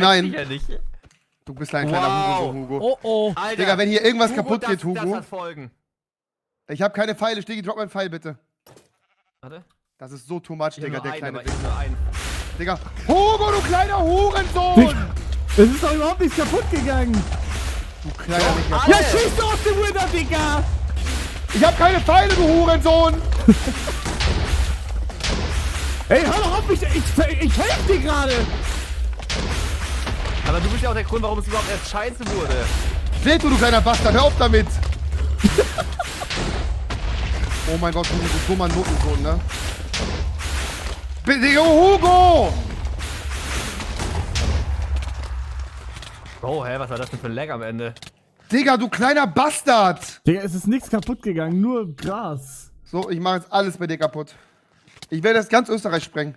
Nein. Ja nicht. Du bist ein kleiner Hugo. Oh oh. Alter, Digga, wenn hier irgendwas Hugo, kaputt geht, Das Hugo. hat Folgen. Ich habe keine Pfeile. Stigi, drop mal einen Pfeil, bitte. Warte. Das ist so too much, Ich hab Digga, nur der einen, kleine aber ich nur einen. Digga. Hugo, du kleiner Hurensohn! Es ist doch überhaupt nichts kaputt gegangen. Du kleiner Digga. Ja, schieß doch auf den Wither, Digga! Ich hab keine Pfeile, du Hurensohn! Ey, hör doch auf, ich helf dir gerade! Aber du bist ja auch der Grund, warum es überhaupt erst scheiße wurde. Seht du kleiner Bastard, hör auf damit! Oh mein Gott, Hugo, du dummer Notensohn, ne? Digga, Hugo! Oh, hä, was war das denn für ein Lag am Ende? Digga, du kleiner Bastard! Digga, es ist nichts kaputt gegangen, nur Gras. So, ich mache jetzt alles bei dir kaputt. Ich werde das ganz Österreich sprengen.